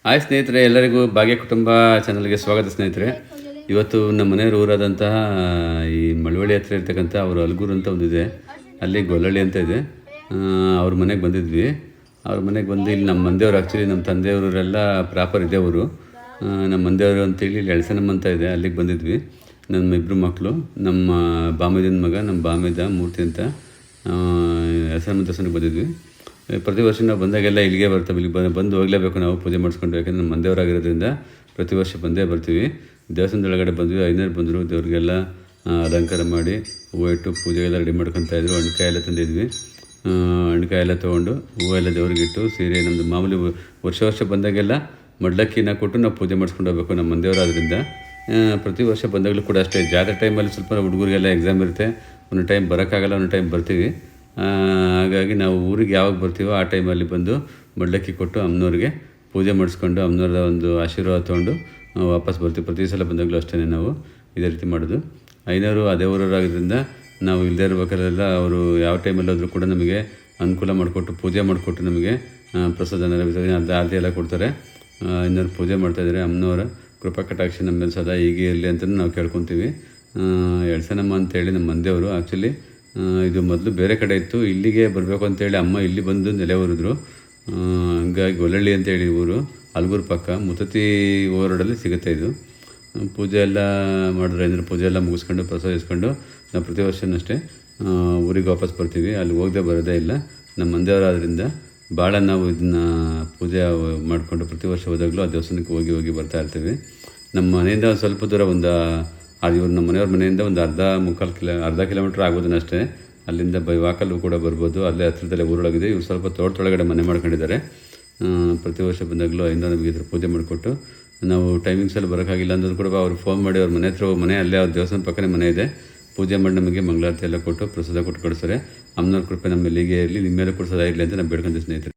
Hi ಸ್ನೇಹಿತರೆ, ಎಲ್ಲರಿಗೂ ಭಾಗ್ಯ ಕುಟುಂಬ ಚಾನಲ್ಗೆ ಸ್ವಾಗತ ಸ್ನೇಹಿತರೆ. ಇವತ್ತು ನಮ್ಮ ಮನೆಯವ್ರ ಊರಾದಂತಹ ಈ ಮಳವಳ್ಳಿ ಹತ್ರ ಇರ್ತಕ್ಕಂಥ ಅವರು ಅಲ್ಗೂರು ಅಂತ ಒಂದಿದೆ, ಅಲ್ಲಿ ಗೊಲ್ಲಳ್ಳಿ ಅಂತ ಇದೆ. ಅವ್ರ ಮನೆಗೆ ಬಂದಿದ್ವಿ. ಅವ್ರ ಮನೆಗೆ ಬಂದು ಇಲ್ಲಿ ನಮ್ಮ ಮಂದಿಯವರು, ಆ್ಯಕ್ಚುಲಿ ನಮ್ಮ ತಂದೆಯವರೆಲ್ಲ ಪ್ರಾಪರ್ ಇದೆ ಅವರು. ನಮ್ಮ ಮಂದಿಯವರು ಅಂತೇಳಿ ಇಲ್ಲಿ ಎಳಸನಮ್ಮ ಅಂತ ಇದೆ, ಅಲ್ಲಿಗೆ ಬಂದಿದ್ವಿ. ನಮ್ಮ ಇಬ್ಬರು ಮಕ್ಕಳು, ನಮ್ಮ ಬಾಮಿದನ ಮಗ, ನಮ್ಮ ಬಾಮಿದ ಮೂರ್ತಿ ಅಂತ ಎಳಸನಮ್ಮ ದರ್ಶನಕ್ಕೆ ಬಂದಿದ್ವಿ. ಪ್ರತಿ ವರ್ಷ ನಾವು ಬಂದಾಗೆಲ್ಲ ಇಲ್ಲಿಗೆ ಬರ್ತೇವೆ. ಇಲ್ಲಿ ಬಂದು ಹೋಗಲೇಬೇಕು, ನಾವು ಪೂಜೆ ಮಾಡಿಸ್ಕೊಂಡು. ಯಾಕೆಂದರೆ ನಮ್ಮ ಮಂದಿಯವರಾಗಿರೋದ್ರಿಂದ ಪ್ರತಿ ವರ್ಷ ಬಂದೇ ಬರ್ತೀವಿ. ದೇವಸ್ಥಾನದೊಳಗಡೆ ಬಂದ್ವಿ, ಐನೂರು ಬಂದರು. ದೇವ್ರಿಗೆಲ್ಲ ಅಲಂಕಾರ ಮಾಡಿ ಹೂವು ಇಟ್ಟು ಪೂಜೆಗೆಲ್ಲ ರೆಡಿ ಮಾಡ್ಕೊತಾಯಿದ್ರು. ಹಣ್ಕಾಯಿ ಎಲ್ಲ ತಂದಿದ್ವಿ. ಹಣ್ಕಾಯಿ ಎಲ್ಲ ತೊಗೊಂಡು ಹೂವೆಲ್ಲ ದೇವ್ರಿಗಿಟ್ಟು, ಸೀರೆ ನಮ್ಮದು ಮಾಮೂಲಿ ವರ್ಷ ಬಂದಾಗೆಲ್ಲ ಮಡ್ಲಕ್ಕಿನ ಕೊಟ್ಟು ನಾವು ಪೂಜೆ ಮಾಡಿಸ್ಕೊಂಡು ಹೋಗ್ಬೇಕು ನಮ್ಮ ಮಂದಿಯವರಾದ್ರಿಂದ. ಪ್ರತಿ ವರ್ಷ ಬಂದಾಗಲೂ ಕೂಡ ಅಷ್ಟೇ. ಜಾತ್ರೆ ಟೈಮಲ್ಲಿ ಸ್ವಲ್ಪ ಹುಡುಗರಿಗೆಲ್ಲ ಎಕ್ಸಾಮ್ ಇರುತ್ತೆ, ಒಂದು ಟೈಮ್ ಬರೋಕ್ಕಾಗಲ್ಲ, ಒಂದು ಟೈಮ್ ಬರ್ತೀವಿ. ಹಾಗಾಗಿ ನಾವು ಊರಿಗೆ ಯಾವಾಗ ಬರ್ತೀವೋ ಆ ಟೈಮಲ್ಲಿ ಬಂದು ಮಡ್ಲಕ್ಕಿ ಕೊಟ್ಟು ಅಮ್ಮನವ್ರಿಗೆ ಪೂಜೆ ಮಾಡಿಸ್ಕೊಂಡು ಅಮ್ಮನವ್ರದ ಒಂದು ಆಶೀರ್ವಾದ ತೊಗೊಂಡು ವಾಪಸ್ ಬರ್ತೀವಿ. ಪ್ರತಿ ಸಲ ಬಂದಾಗಲೂ ಅಷ್ಟೇ ನಾವು ಇದೇ ರೀತಿ ಮಾಡೋದು. ಐನೂರು ಅದೇ ಊರವರಾಗಿದ್ದರಿಂದ ನಾವು ಇಲ್ಲದೇ ಇರಬೇಕಾದ್ರೆಲ್ಲ ಅವರು ಯಾವ ಟೈಮಲ್ಲಿ ಆದರೂ ಕೂಡ ನಮಗೆ ಅನುಕೂಲ ಮಾಡಿಕೊಟ್ಟು, ಪೂಜೆ ಮಾಡಿಕೊಟ್ಟು, ನಮಗೆ ಪ್ರಸಾದ ಆರತಿ ಎಲ್ಲ ಕೊಡ್ತಾರೆ. ಐನೂರು ಪೂಜೆ ಮಾಡ್ತಾಯಿದ್ದಾರೆ. ಅಮ್ಮನವರ ಕೃಪಾ ಕಟಾಕ್ಷ ನಮ್ಮ ಮೇಲೆ ಸದಾ ಹೀಗೆ ಇರಲಿ ಅಂತಲೂ ನಾವು ಕೇಳ್ಕೊತೀವಿ. ಎಳಸನಮ್ಮ ಅಂತೇಳಿ ನಮ್ಮ ಮಂದಿಯವರು. ಆ್ಯಕ್ಚುಲಿ ಇದು ಮೊದಲು ಬೇರೆ ಕಡೆ ಇತ್ತು, ಇಲ್ಲಿಗೆ ಬರಬೇಕು ಅಂತೇಳಿ ಅಮ್ಮ ಇಲ್ಲಿ ಬಂದು ನೆಲೆ ಊರಿದ್ರು. ಹಂಗಾಗಿ ಗೊಲ್ಲಳ್ಳಿ ಅಂತೇಳಿ ಊರು, ಅಲ್ಗೂರು ಪಕ್ಕ ಮುತ್ತತಿ ಓವರೋಡಲ್ಲಿ ಸಿಗುತ್ತೆ ಇದು. ಪೂಜೆ ಎಲ್ಲ ಮಾಡಿದ್ರೆ ಅಂದರೆ ಪೂಜೆ ಎಲ್ಲ ಮುಗಿಸ್ಕೊಂಡು ಪ್ರಸಾದ ಇಸ್ಕೊಂಡು ನಾವು ಪ್ರತಿ ವರ್ಷನೂ ಊರಿಗೆ ವಾಪಸ್ ಬರ್ತೀವಿ. ಅಲ್ಲಿ ಹೋಗದೆ ಬರೋದೇ ಇಲ್ಲ. ನಮ್ಮ ಮಂದಿಯವರಾದ್ರಿಂದ ಭಾಳ ನಾವು ಇದನ್ನು ಪೂಜೆ ಮಾಡಿಕೊಂಡು ಪ್ರತಿ ವರ್ಷ ಹೋದಾಗಲೂ ಆ ದೇವಸ್ಥಾನಕ್ಕೆ ಹೋಗಿ ಬರ್ತಾ ಇರ್ತೀವಿ. ನಮ್ಮ ಮನೆಯಿಂದ ಒಂದು ಸ್ವಲ್ಪ ದೂರ, ಇವ್ರು ನಮ್ಮ ಮನೆಯವ್ರ ಮನೆಯಿಂದ ಒಂದು ಅರ್ಧ ಕಿಲೋಮೀಟ್ರ್ ಆಗೋದನ್ನ ಅಷ್ಟೇ. ಅಲ್ಲಿಂದ ಬೈ ವಾಕಲ್ಲೂ ಕೂಡ ಬರ್ಬೋದು. ಅಲ್ಲೇ ಹತ್ರದಲ್ಲೇ ಊರೊಳಗಿದೆ. ಇವ್ರು ಸ್ವಲ್ಪ ತೋಟದೊಳಗಡೆ ಮನೆ ಮಾಡ್ಕೊಂಡಿದ್ದಾರೆ. ಪ್ರತಿ ವರ್ಷ ಬಂದಾಗಲೂ ಐನೂರು ನಮಗೆ ಇದ್ರ ಪೂಜೆ ಮಾಡಿಕೊಟ್ಟು, ನಾವು ಟೈಮಿಂಗ್ಸಲ್ಲಿ ಬರೋಕ್ಕಾಗಿಲ್ಲ ಅಂದರೂ ಕೂಡ ಅವ್ರು ಫೋನ್ ಮಾಡಿ ಅವ್ರ ಮನೆ ಹತ್ರ ಮನೆ ಅಲ್ಲೇ ಅವ್ರ ದೇವಸ್ಥಾನ ಪಕ್ಕನೇ ಮನೆ ಇದೆ, ಪೂಜೆ ಮಾಡಿ ನಮಗೆ ಮಂಗಳಾರತಿ ಎಲ್ಲ ಕೊಟ್ಟು ಪ್ರಸಾದ ಕೊಟ್ಟು ಕಳಿಸ್ತಾರೆ. ಅಮ್ಮನವ್ರ ಕೃಪೆ ನಮ್ಮ ಇಲ್ಲಿಗೆ ಇರಲಿ, ನಿಮ್ಮ ಮೇಲೆ ಕೂಡ ಸದಾ ಇರಲಿ ಅಂತ ನಾನು ಬೇಡ್ಕೊಂತೀವಿ ಸ್ನೇಹಿತರೆ.